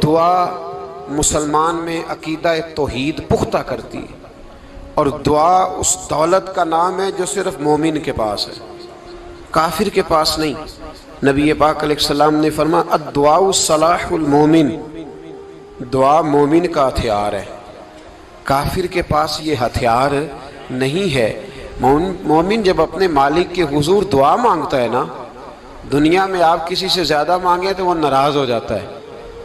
دعا مسلمان میں عقیدہ توحید پختہ کرتی ہے، اور دعا اس دولت کا نام ہے جو صرف مومن کے پاس ہے، کافر کے پاس نہیں۔ نبی پاک علیہ السلام نے فرمایا الدعاء صلاح المومن، دعا مومن کا ہتھیار ہے، کافر کے پاس یہ ہتھیار نہیں ہے۔ مومن جب اپنے مالک کے حضور دعا مانگتا ہے نا، دنیا میں آپ کسی سے زیادہ مانگیں تو وہ ناراض ہو جاتا ہے،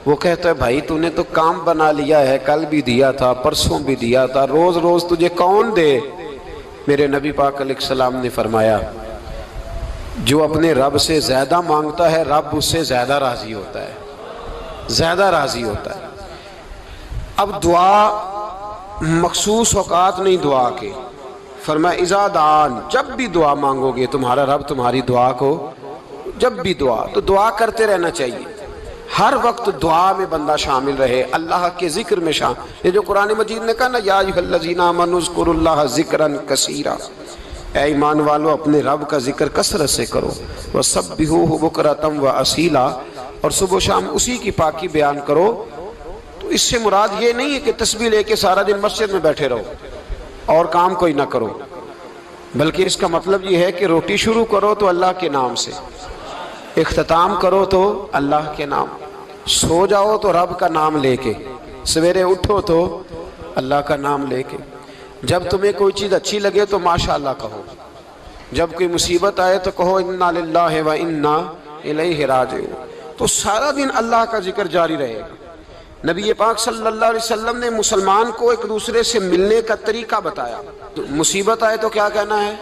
وہ کہتا ہے بھائی تو نے تو کام بنا لیا ہے، کل بھی دیا تھا، پرسوں بھی دیا تھا، روز روز تجھے کون دے؟ میرے نبی پاک علیہ السلام نے فرمایا جو اپنے رب سے زیادہ مانگتا ہے رب اس سے زیادہ راضی ہوتا ہے، زیادہ راضی ہوتا ہے۔ اب دعا مخصوص اوقات نہیں دعا کے، فرمایا اذا دعان، جب بھی دعا مانگو گے تمہارا رب تمہاری دعا کو، جب بھی دعا تو دعا کرتے رہنا چاہیے، ہر وقت دعا میں بندہ شامل رہے، اللہ کے ذکر میں شامل۔ یہ جو قرآن مجید نے کہا نا یا ایھا الذین آمنوا اذکروا اللہ ذکرا کثیرا، اے ایمان والو اپنے رب کا ذکر کثرت سے کرو، وسبحوہ بکرۃ واصیلا، اور صبح و شام اسی کی پاکی بیان کرو۔ تو اس سے مراد یہ نہیں ہے کہ تسبیح لے کے سارا دن مسجد میں بیٹھے رہو اور کام کوئی نہ کرو، بلکہ اس کا مطلب یہ ہے کہ روٹی شروع کرو تو اللہ کے نام سے، اختتام کرو تو اللہ کے نام، سو جاؤ تو رب کا نام لے کے، سویرے اٹھو تو اللہ کا نام لے کے، جب تمہیں کوئی چیز اچھی لگے تو ماشاءاللہ کہو، جب کوئی مصیبت آئے تو کہو انا للہ و انا الیہ راجعون۔ تو سارا دن اللہ کا ذکر جاری رہے گا۔ نبی پاک صلی اللہ علیہ وسلم نے مسلمان کو ایک دوسرے سے ملنے کا طریقہ بتایا۔ مصیبت آئے تو کیا کہنا ہے؟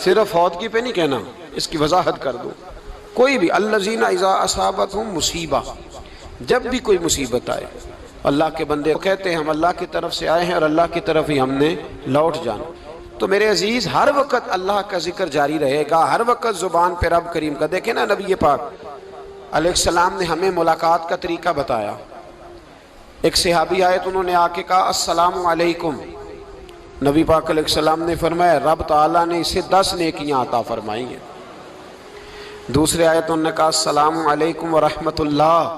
صرف فوتگی پہ نہیں کہنا، اس کی وضاحت کر دو۔ کوئی بھی الذین اذا اصابتہم مصیبہ، جب بھی کوئی مصیبت آئے، اللہ کے بندے کہتے ہیں ہم اللہ کی طرف سے آئے ہیں اور اللہ کی طرف ہی ہم نے لوٹ جانا۔ تو میرے عزیز ہر وقت اللہ کا ذکر جاری رہے گا، ہر وقت زبان پہ رب کریم کا۔ دیکھیں نا نبی پاک علیہ السلام نے ہمیں ملاقات کا طریقہ بتایا۔ ایک صحابی آئے تو انہوں نے آ کے کہا السلام علیکم، نبی پاک علیہ السلام نے فرمایا رب تعالیٰ نے اسے 10 نیکیاں عطا فرمائی ہیں۔ دوسرے آئے تو انہوں نے کہا السلام علیکم ورحمۃ اللہ،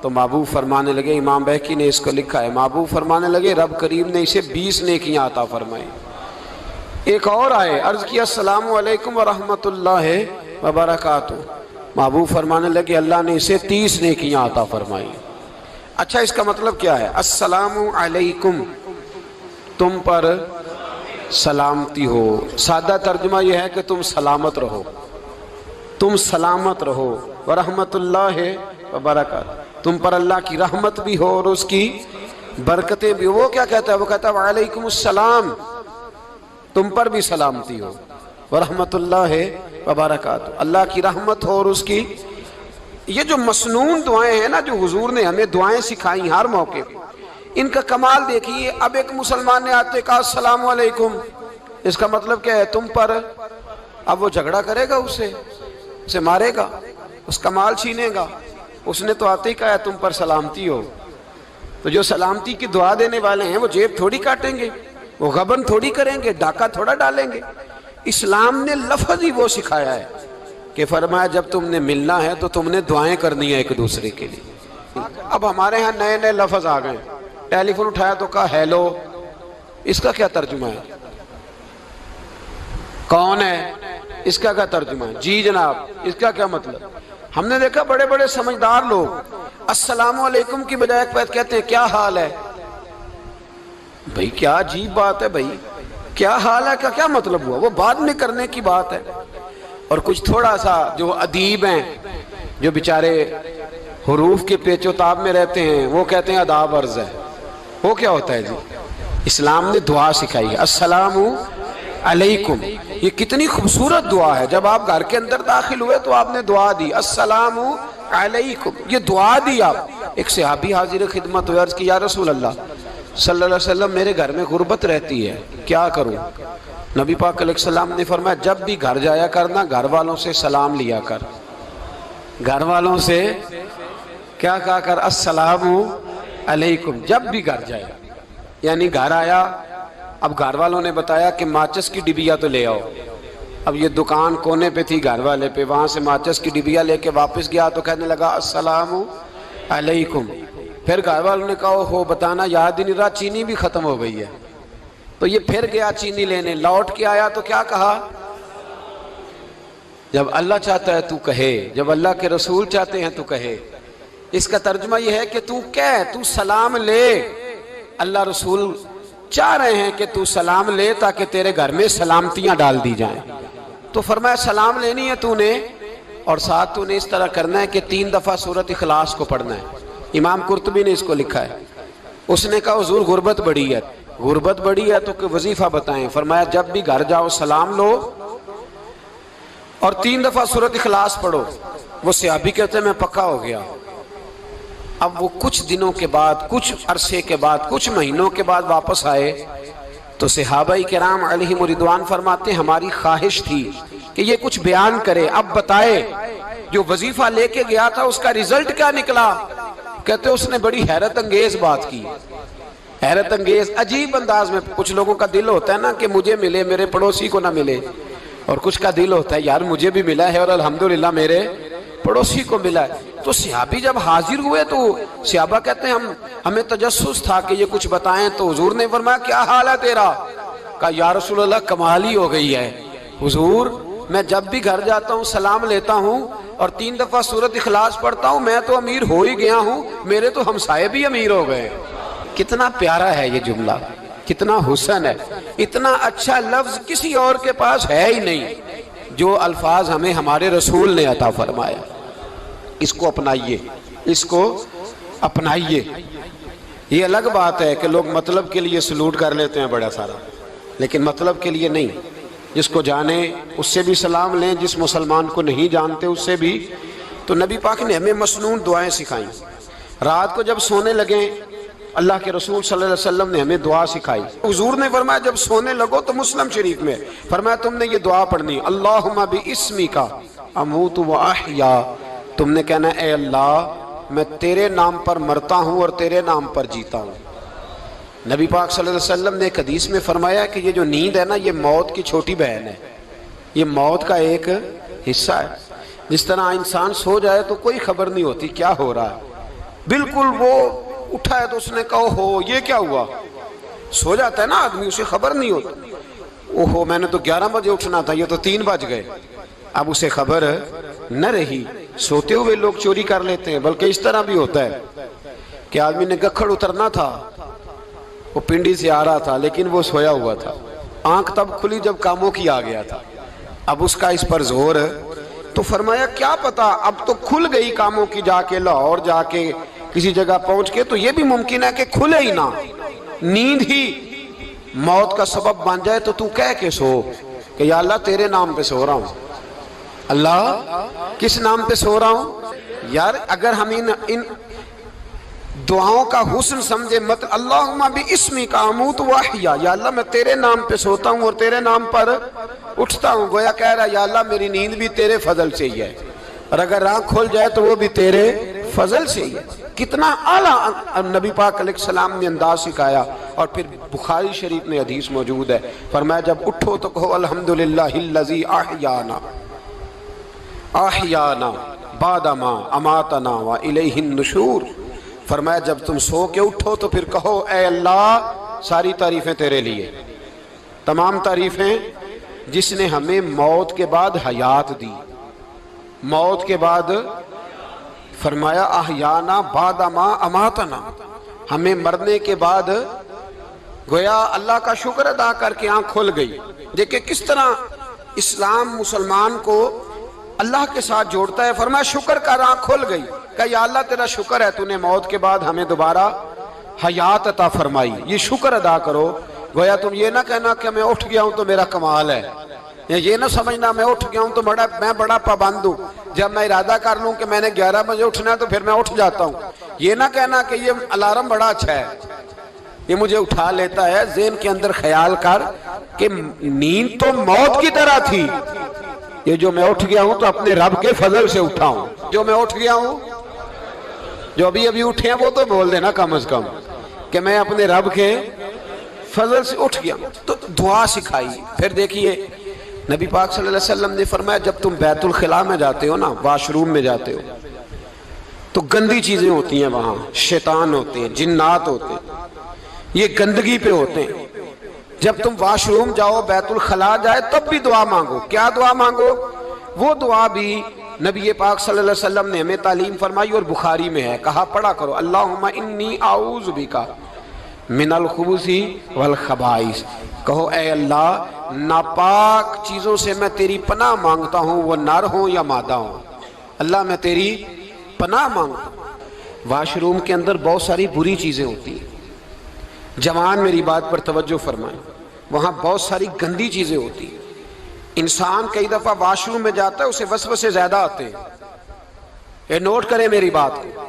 تو محبوب فرمانے لگے، امام بہقی نے اس کو لکھا ہے، محبوب فرمانے لگے رب کریم نے اسے 20 نیکیاں عطا فرمائی۔ ایک اور آئے، عرض کیا السلام علیکم ورحمۃ اللہ وبرکاتہ، محبوب فرمانے لگے اللہ نے اسے 30 نیکیاں عطا فرمائی۔ اچھا اس کا مطلب کیا ہے؟ السلام علیکم، تم پر سلامتی ہو، سادہ ترجمہ یہ ہے کہ تم سلامت رہو، تم سلامت رہو، ورحمۃ اللہ وبرکاتہ، تم پر اللہ کی رحمت بھی ہو اور اس کی برکتیں بھی ہو۔ وہ کیا کہتا ہے؟ وہ کہتا ہے وعلیکم السلام، تم پر بھی سلامتی ہو، ورحمۃ اللہ وبرکاتہ، اللہ کی رحمت ہو اور اس کی۔ یہ جو مسنون دعائیں ہیں نا جو حضور نے ہمیں دعائیں سکھائیں ہر موقع پہ، ان کا کمال دیکھیے۔ اب ایک مسلمان نے آتے کہا السلام علیکم، اس کا مطلب کیا ہے؟ تم پر۔ اب وہ جھگڑا کرے گا اسے مارے گا، اس کا مال چھینے گا؟ اس نے تو آتے ہی کہا ہے تم پر سلامتی ہو۔ تو جو سلامتی کی دعا دینے والے ہیں وہ جیب تھوڑی کاٹیں گے، وہ غبن تھوڑی کریں گے، ڈاکہ تھوڑا ڈالیں گے۔ اسلام نے لفظ ہی وہ سکھایا ہے کہ فرمایا جب تم نے ملنا ہے تو تم نے دعائیں کرنی ہے ایک دوسرے کے لیے۔ اب ہمارے ہاں نئے نئے لفظ آ گئے، ٹیلی فون اٹھایا تو کہا ہیلو، اس کا کیا ترجمہ ہے؟ کون ہے؟ اس کا کیا ترجمہ ہے؟ جی جناب، اس کا کیا مطلب؟ ہم نے دیکھا بڑے بڑے سمجھدار لوگ السلام علیکم کی بجائے کہتے ہیں کیا حال ہے؟ بھئی کیا عجیب بات ہے، بھئی کیا حال ہے کا کیا مطلب ہوا؟ وہ بعد میں کرنے کی بات ہے۔ اور کچھ تھوڑا سا جو ادیب ہیں، جو بیچارے حروف کے پیچ و تاب میں رہتے ہیں، وہ کہتے ہیں آداب عرض ہے۔ وہ کیا ہوتا ہے جی؟ اسلام نے دعا سکھائی ہے السلام علیکم، یہ کتنی خوبصورت دعا ہے۔ جب آپ گھر کے اندر داخل ہوئے تو آپ نے دعا دی السلام علیکم، یہ دعا دی آپ۔ ایک صحابی حاضر خدمت ہوئے، عرض کی یا رسول اللہ صلی اللہ علیہ وسلم میرے گھر میں غربت رہتی ہے، کیا کروں؟ نبی پاک علیہ السلام نے فرمایا جب بھی گھر جایا کرنا گھر والوں سے سلام لیا کر، گھر والوں سے کیا کہا کر؟ السلام علیکم، جب بھی گھر جائے۔ یعنی گھر آیا، اب گھر والوں نے بتایا کہ ماچس کی ڈبیا تو لے آؤ۔ اب یہ دکان کونے پہ تھی گھر والے پہ، وہاں سے ماچس کی ڈبیا لے کے واپس گیا تو کہنے لگا السلام علیکم. پھر گھر والوں نے کہا ہو بتانا یاد ہی نہیں رہا، چینی بھی ختم ہو گئی ہے. تو یہ پھر گیا چینی لینے، لوٹ کے آیا تو کیا کہا؟ جب اللہ چاہتا ہے تو کہے، جب اللہ کے رسول چاہتے ہیں تو کہے. اس کا ترجمہ یہ ہے کہ تو کہہ، تو سلام لے. اللہ رسول چاہ رہے ہیں کہ تو سلام لے تاکہ تیرے گھر میں سلامتیاں ڈال دی جائیں. تو فرمایا سلام لینی ہے تو نے، اور ساتھ تو نے اس طرح کرنا ہے کہ 3 دفعہ سورۃ اخلاص کو پڑھنا ہے. امام قرطبی نے اس کو لکھا ہے. اس نے کہا حضور غربت بڑی ہے. غربت بڑی ہے تو کہ وظیفہ بتائیں. فرمایا جب بھی گھر جاؤ سلام لو اور 3 دفعہ سورۃ اخلاص پڑھو. وہ صحابی کہتے ہیں میں پکا ہو گیا. اب وہ کچھ دنوں کے بعد، کچھ عرصے کے بعد، کچھ مہینوں کے بعد واپس آئے تو صحابہ کرام علیہم رضوان فرماتے ہیں ہماری خواہش تھی کہ یہ کچھ بیان کرے، اب بتائے جو وظیفہ لے کے گیا تھا اس کا رزلٹ کیا نکلا. کہتے اس نے بڑی حیرت انگیز بات کی، حیرت انگیز عجیب انداز میں. کچھ لوگوں کا دل ہوتا ہے نا کہ مجھے ملے میرے پڑوسی کو نہ ملے، اور کچھ کا دل ہوتا ہے یار مجھے بھی ملا ہے اور الحمدللہ میرے پڑوسی کو ملا ہے. تو صحابی جب حاضر ہوئے تو صحابہ کہتے ہیں ہمیں تجسس تھا کہ یہ کچھ بتائیں. تو حضور نے فرمایا کیا حال ہے تیرا؟ کہا یا رسول اللہ کمال ہی ہو گئی ہے حضور، میں جب بھی گھر جاتا ہوں سلام لیتا ہوں اور 3 دفعہ سورۃ اخلاص پڑھتا ہوں. میں تو امیر ہو ہی گیا ہوں، میرے تو ہمسائے بھی امیر ہو گئے. کتنا پیارا ہے یہ جملہ، کتنا حسن ہے. اتنا اچھا لفظ کسی اور کے پاس ہے ہی نہیں جو الفاظ ہمیں ہمارے رسول نے عطا فرمایا. اس کو اپنائیے، اس کو اپنائیے. یہ الگ بات ہے کہ لوگ مطلب کے لیے سلوٹ کر لیتے ہیں بڑا سارا، لیکن مطلب کے لیے نہیں. جس کو جانے اس سے بھی سلام لیں، جس مسلمان کو نہیں جانتے اس سے بھی. تو نبی پاک نے ہمیں مسنون دعائیں سکھائیں. رات کو جب سونے لگیں اللہ کے رسول صلی اللہ علیہ وسلم نے ہمیں دعا سکھائی. حضور نے فرمایا جب سونے لگو تو مسلم شریف میں فرمایا تم نے یہ دعا پڑھنی، اللہم باسمک اموت و احیا. تم نے کہنا اے اللہ میں تیرے نام پر مرتا ہوں اور تیرے نام پر جیتا ہوں. نبی پاک صلی اللہ علیہ وسلم نے ایک حدیث میں فرمایا کہ یہ جو نیند ہے نا یہ موت کی چھوٹی بہن ہے، یہ موت کا ایک حصہ ہے. جس طرح انسان سو جائے تو کوئی خبر نہیں ہوتی کیا ہو رہا ہے، بالکل وہ اٹھا ہے تو اس نے کہا ہو یہ کیا ہوا. سو جاتا ہے نا آدمی، اسے خبر نہیں ہوتی. اوہو میں نے تو 11 بجے اٹھنا تھا، یہ تو 3 بج گئے. اب اسے خبر نہ رہی. سوتے ہوئے لوگ چوری کر لیتے ہیں. بلکہ اس طرح بھی ہوتا ہے کہ آدمی نے گکھڑ اترنا تھا، وہ پنڈی سے آ رہا تھا لیکن وہ سویا ہوا تھا. آنکھ تب کھلی جب کاموں کی آ گیا تھا. اب اس کا اس پر زور تو فرمایا کیا پتا اب تو کھل گئی کاموں کی، جا کے لاہور جا کے کسی جگہ پہنچ کے. تو یہ بھی ممکن ہے کہ کھلے ہی نہ، نیند ہی موت کا سبب بن جائے. تو تو کہہ کے سو کہ یا اللہ تیرے نام پہ سو رہا ہوں. اللہ کس نام پہ سو رہا ہوں؟ یار اگر ہم ان دعاؤں کا حسن سمجھے مت، اللہم باسمک اموت و احیا، یا اللہ میں تیرے نام پہ سوتا ہوں اور تیرے نام پر اٹھتا ہوں. گویا کہہ رہا یا اللہ میری نیند بھی تیرے فضل سے ہی ہے، اور اگر آنکھ کھل جائے تو وہ بھی تیرے فضل سے ہی ہے. کتنا اعلیٰ نبی پاک علیہ السلام نے انداز سکھایا. اور پھر بخاری شریف میں حدیث موجود ہے، فرمایا جب اٹھو تو کہو الحمدللہ الذی احیانا احیانا بعد ما اماتنا والیہ النشور. فرمایا جب تم سو کے اٹھو تو پھر کہو اے اللہ ساری تعریفیں تیرے لیے، تمام تعریفیں جس نے ہمیں موت کے بعد حیات دی. موت کے بعد فرمایا احیانا بعد ما اماتنا، ہمیں مرنے کے بعد گویا اللہ کا شکر ادا کر کے آنکھ کھل گئی. دیکھیں کس طرح اسلام مسلمان کو اللہ کے ساتھ جوڑتا ہے. فرمایا شکر کر، آنکھ کھل گئی. کہ یا اللہ تیرا شکر ہے تو نے موت کے بعد ہمیں دوبارہ حیات عطا فرمائی، یہ شکر ادا کرو. گویا تم یہ نہ کہنا کہ میں اٹھ گیا ہوں تو میرا کمال ہے، یہ نہ سمجھنا میں اٹھ گیا ہوں تو میں بڑا پابند ہوں، جب میں ارادہ کر لوں کہ میں نے 11 بجے اٹھنا ہے تو پھر میں اٹھ جاتا ہوں. یہ نہ کہنا کہ یہ الارم بڑا اچھا ہے، یہ مجھے اٹھا لیتا ہے. ذہن کے اندر خیال کر کہ نیند تو موت کی طرح تھی، یہ جو میں اٹھ گیا ہوں تو اپنے رب کے فضل سے اٹھا ہوں. جو میں اٹھ گیا ہوں، جو ابھی اٹھے ہیں وہ تو بول دینا کم از کم کہ میں اپنے رب کے فضل سے اٹھ گیا. تو دعا سکھائی. پھر دیکھیے نبی پاک صلی اللہ علیہ وسلم نے فرمایا جب تم بیت الخلاء میں جاتے ہو نا، واش روم میں جاتے ہو، تو گندی چیزیں ہوتی ہیں وہاں، شیطان ہوتے ہیں، جنات ہوتے ہیں، یہ گندگی پہ ہوتے ہیں۔ جب تم واش روم جاؤ، بیت الخلا جائے، تب بھی دعا مانگو۔ کیا دعا مانگو؟ وہ دعا بھی نبی پاک صلی اللہ علیہ وسلم نے ہمیں تعلیم فرمائی اور بخاری میں ہے، کہا پڑھا کرو اللہم انی اعوذ بک من الخبث والخبائث۔ کہو اے اللہ، ناپاک چیزوں سے میں تیری پناہ مانگتا ہوں، وہ نر ہوں یا مادہ ہوں۔ اللہ میں تیری پناہ مانگتا ہوں۔ واش روم کے اندر بہت ساری بری چیزیں ہوتی ہیں، جوان میری بات پر توجہ فرمائیں، وہاں بہت ساری گندی چیزیں ہوتی ہیں۔ انسان کئی دفعہ واش روم میں جاتا ہے، اسے وسوسے زیادہ آتے ہیں، یہ نوٹ کریں میری بات کو۔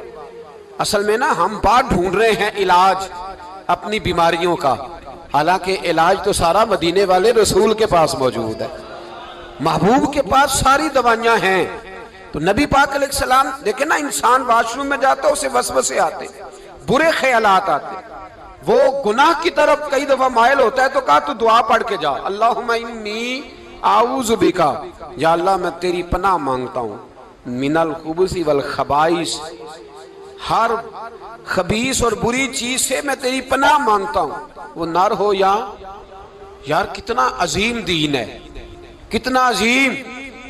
اصل میں نا ہم بات ڈھونڈ رہے ہیں علاج اپنی بیماریوں کا، حالانکہ علاج تو سارا مدینے والے رسول کے پاس موجود ہے، محبوب کے پاس ساری دوائیاں ہیں۔ تو نبی پاک علیہ السلام دیکھیں نا، انسان واش روم میں جاتا ہے، اسے وسوسے آتے، برے خیالات آتے، وہ گناہ کی طرف کئی دفعہ مائل ہوتا ہے، تو کہا تو دعا پڑھ کے جا، اللہم انی اعوذ بکا، یا اللہ میں تیری پناہ مانگتا ہوں، من الخبث والخبائث، ہر خبیث اور بری چیز سے میں تیری پناہ مانگتا ہوں، وہ نر ہو یا یار کتنا عظیم دین ہے، کتنا عظیم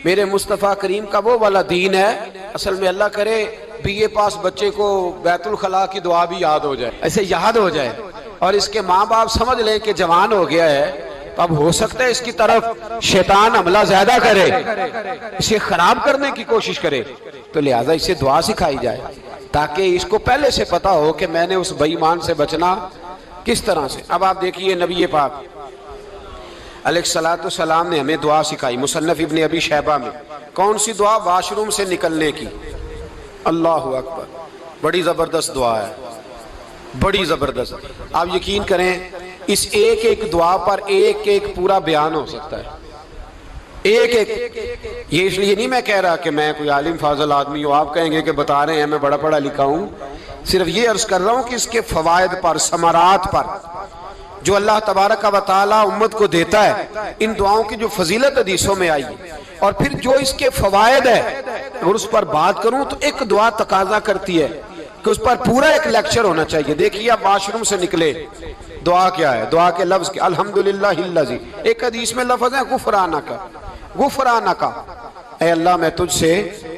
میرے مصطفیٰ کریم کا وہ والا دین ہے۔ اصل میں اللہ کرے بی اے پاس بچے کو بیت الخلا کی دعا بھی یاد ہو جائے، ایسے یاد ہو جائے، اور اس کے ماں باپ سمجھ لیں کہ جوان ہو گیا ہے، تو اب ہو سکتا ہے اس کی طرف شیطان حملہ زیادہ کرے، اسے خراب کرنے کی کوشش کرے، تو لہٰذا اسے دعا سکھائی جائے تاکہ اس کو پہلے سے پتا ہو کہ میں نے اس بے ایمان سے بچنا کس طرح سے۔ اب آپ دیکھیے نبی پاک علیہ السلام نے ہمیں دعا سکھائی، مصنف ابن ابی شیبہ میں۔ کون سی دعا؟ واش روم سے نکلنے کی۔ اللہ اکبر، بڑی زبردست دعا ہے، بڑی زبردست۔ آپ یقین کریں اس ایک ایک دعا پر ایک ایک پورا بیان ہو سکتا ہے، ایک ایک۔ یہ اس لیے نہیں میں کہہ رہا کہ میں کوئی عالم فاضل آدمی ہوں، آپ کہیں گے کہ بتا رہے ہیں میں بڑا پڑھا لکھا ہوں، صرف یہ عرض کر رہا ہوں کہ اس کے فوائد پر، ثمرات پر جو اللہ تبارک و تعالیٰ امت کو دیتا ہے، ان دعاؤں کی جو فضیلت حدیثوں میں آئی، اور پھر جو اس کے فوائد ہے، اگر اس پر بات کروں تو ایک دعا تقاضا کرتی ہے کہ اس پر پورا ایک لیکچر ہونا چاہیے۔ دیکھیے آپ واش روم سے نکلے، دعا کیا ہے؟ دعا کے لفظ کے الحمدللہ الذی، ایک حدیث میں لفظ ہے غفرانک، غفرانک، اے اللہ میں تجھ سے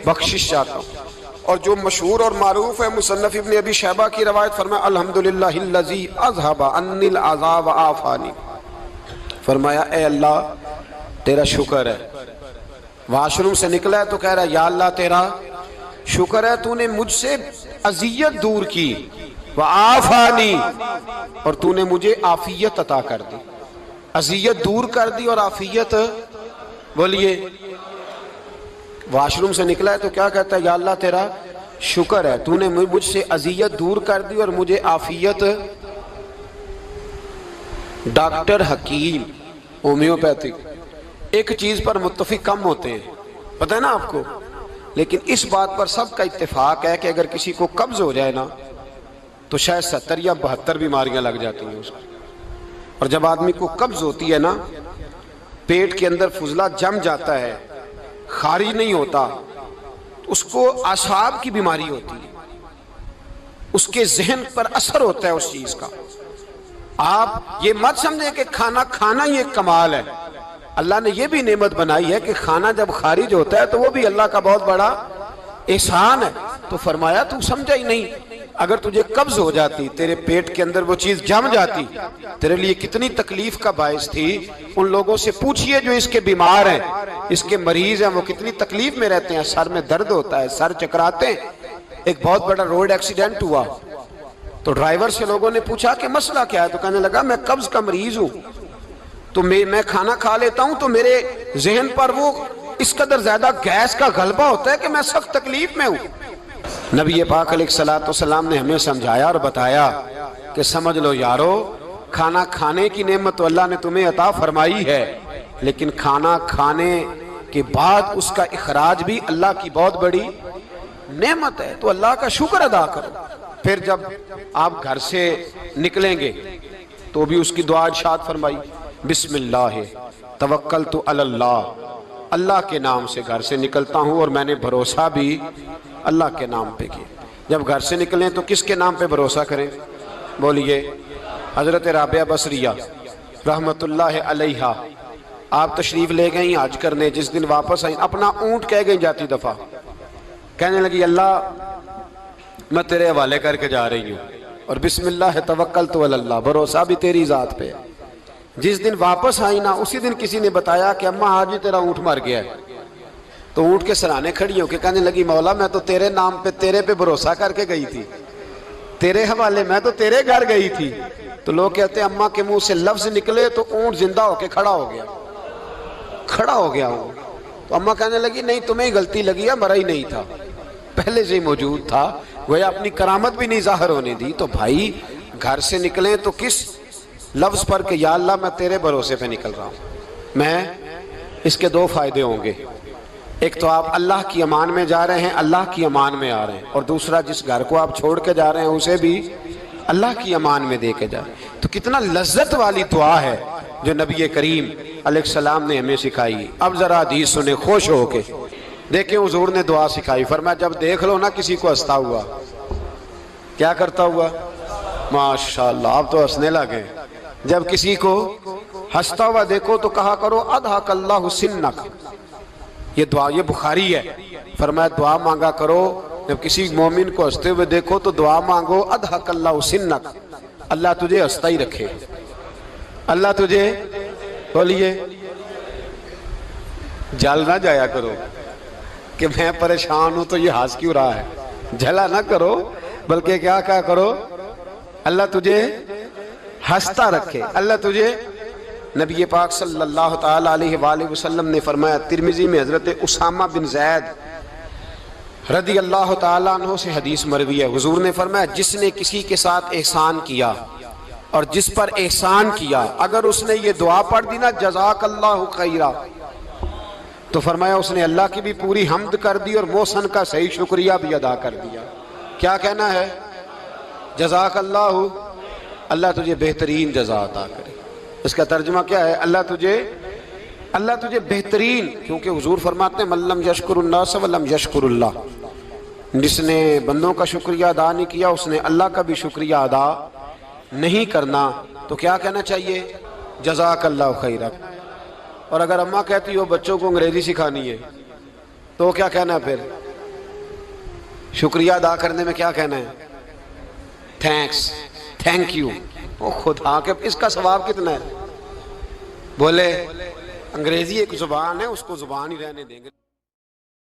بخشش چاہتا ہوں۔ اور جو مشہور اور معروف ہے مصنف ابن ابی شیبہ کی روایت، فرمایا الحمدللہ الذی اذھب عنی العذاب وعافانی، فرمایا اے اللہ تیرا شکر ہے، واش روم سے نکلا ہے تو کہہ رہا ہے یا اللہ تیرا شکر ہے، تو نے مجھ سے اذیت دور کی، وعافانی، اور تو نے مجھے عافیت عطا کر دی، اذیت دور کر دی اور عافیت۔ بولیے واش روم سے نکلا ہے تو کیا کہتا ہے؟ یا اللہ تیرا شکر ہے، تو نے مجھ سے اذیت دور کر دی اور مجھے عافیت۔ ڈاکٹر حکیم ہومیوپیتھک ایک چیز پر متفق کم ہوتے ہیں، پتہ ہے نا آپ کو، لیکن اس بات پر سب کا اتفاق ہے کہ اگر کسی کو قبض ہو جائے نا تو شاید 70 یا 72 بیماریاں لگ جاتی ہیں اس کو۔ اور جب آدمی کو قبض ہوتی ہے نا، پیٹ کے اندر فضلہ جم جاتا ہے، خارج نہیں ہوتا، اس کو اعصاب کی بیماری ہوتی ہے، اس کے ذہن پر اثر ہوتا ہے اس چیز کا۔ آپ یہ مت سمجھیں کہ کھانا کھانا ہی ایک کمال ہے، اللہ نے یہ بھی نعمت بنائی ہے کہ کھانا جب خارج ہوتا ہے تو وہ بھی اللہ کا بہت بڑا احسان ہے۔ تو فرمایا تو سمجھا ہی نہیں، اگر تجھے قبض ہو جاتی، تیرے پیٹ کے اندر وہ چیز جم جاتی، تیرے لیے کتنی تکلیف کا باعث تھی۔ ان لوگوں سے پوچھئے جو اس کے بیمار ہیں، اس کے مریض ہیں، وہ کتنی تکلیف میں رہتے ہیں، سر میں درد ہوتا ہے، سر چکراتے ہیں۔ ایک بہت بڑا روڈ ایکسیڈنٹ ہوا تو ڈرائیور سے لوگوں نے پوچھا کہ مسئلہ کیا ہے، تو کہنے لگا میں قبض کا مریض ہوں، تو میں کھانا کھا لیتا ہوں تو میرے ذہن پر وہ اس قدر زیادہ گیس کا غلبہ ہوتا ہے کہ میں سخت تکلیف میں ہوں۔ نبی پاک علیہ السلام نے ہمیں سمجھایا اور بتایا کہ سمجھ لو یارو، کھانا کھانے کی نعمت تو اللہ نے تمہیں عطا فرمائی ہے، لیکن کھانا کھانے کے بعد اس کا اخراج بھی اللہ کی بہت بڑی نعمت ہے، تو اللہ کا شکر ادا کرو۔ پھر جب آپ گھر سے نکلیں گے تو بھی اس کی دعا ارشاد فرمائی، بسم اللہ توکلت علی اللہ، اللہ کے نام سے گھر سے نکلتا ہوں اور میں نے بھروسہ بھی اللہ کے نام پہ کیا۔ جب گھر سے نکلیں تو کس کے نام پہ بھروسہ کریں؟ بولیے حضرت رابعہ بصریہ رحمت اللہ علیہا، آپ تشریف لے گئیں حج کرنے، جس دن واپس آئیں اپنا اونٹ کہہ گئی جاتی دفعہ، کہنے لگی اللہ میں تیرے حوالے کر کے جا رہی ہوں، اور بسم اللہ توکلت علی اللہ، بھروسہ بھی تیری ذات پہ۔ جس دن واپس آئی نا اسی دن کسی نے بتایا کہ اماں آج ہی تیرا اونٹ مر گیا ہے، تو اونٹ کے سرانے کھڑی ہو کے کہنے لگی مولا میں تو تیرے نام پہ تیرے پہ بھروسہ کر کے گئی تھی، تیرے حوالے، میں تو تیرے گھر گئی تھی۔ تو لوگ کہتے ہیں اماں کے منہ سے لفظ نکلے تو اونٹ زندہ ہو کے کھڑا ہو گیا، کھڑا ہو گیا اونٹ۔ تو اماں کہنے لگی نہیں تمہیں غلطی لگی ہے، مرا ہی نہیں تھا، پہلے سے ہی موجود تھا، وہ اپنی کرامت بھی نہیں ظاہر ہونے دی۔ تو بھائی گھر سے نکلیں تو کس لفظ پر کہ یا اللہ میں تیرے بھروسے پہ نکل رہا ہوں، میں اس کے دو فائدے ہوں گے، ایک تو آپ اللہ کی امان میں جا رہے ہیں، اللہ کی امان میں آ رہے ہیں، اور دوسرا جس گھر کو آپ چھوڑ کے جا رہے ہیں اسے بھی اللہ کی امان میں دے کے جا رہے ہیں۔ تو کتنا لذت والی دعا ہے جو نبی کریم علیہ السلام نے ہمیں سکھائی۔ اب ذرا حدیث سنیں خوش ہو کے، دیکھیں حضور نے دعا سکھائی، فرمایا جب دیکھ لو نا کسی کو ہنستا ہوا، کیا کرتا ہوا؟ ماشاءاللہ آپ تو ہنسنے لگے۔ جب کسی کو ہنستا ہوا دیکھو تو کہا کرو اضحک اللہ سنک، یہ دعا یہ بخاری ہے، فرمایا دعا مانگا کرو جب کسی مومن کو ہنستے ہوئے دیکھو تو دعا مانگو اضحک اللہ سنک، اللہ تجھے ہنستا ہی رکھے، اللہ تجھے، بولیے جل نہ جایا کرو کہ میں پریشان ہوں تو یہ ہنس کیوں رہا ہے، جھلا نہ کرو، بلکہ کیا کہا کرو اللہ تجھے ہنستا رکھے، اللہ تجھے۔ نبی پاک صلی اللہ تعالیٰ علیہ وآلہ وسلم نے فرمایا، ترمذی میں حضرت اسامہ بن زید رضی اللہ تعالیٰ عنہ سے حدیث مروی ہے، حضور نے فرمایا جس نے کسی کے ساتھ احسان کیا اور جس پر احسان کیا، اگر اس نے یہ دعا پڑھ دی نا جزاک اللہ خیرہ، تو فرمایا اس نے اللہ کی بھی پوری حمد کر دی اور محسن کا صحیح شکریہ بھی ادا کر دیا۔ کیا کہنا ہے؟ جزاک اللہ، اللہ تجھے بہترین جزا عطا کرے۔ اس کا ترجمہ کیا ہے؟ اللہ تجھے بہترین، کیونکہ حضور فرماتے ہیں من لم یشکر الناس ولم یشکر اللہ، جس نے بندوں کا شکریہ ادا نہیں کیا اس نے اللہ کا بھی شکریہ ادا نہیں کرنا۔ تو کیا کہنا چاہیے؟ جزاک اللہ خیرہ۔ اور اگر اماں کہتی ہو بچوں کو انگریزی سکھانی ہے تو کیا کہنا ہے؟ پھر شکریہ ادا کرنے میں کیا کہنا ہے؟ Thanks, thank you. او خدا کے اس کا ثواب کتنا ہے؟ بولے انگریزی ایک زبان ہے، اس کو زبان ہی رہنے دیں گے۔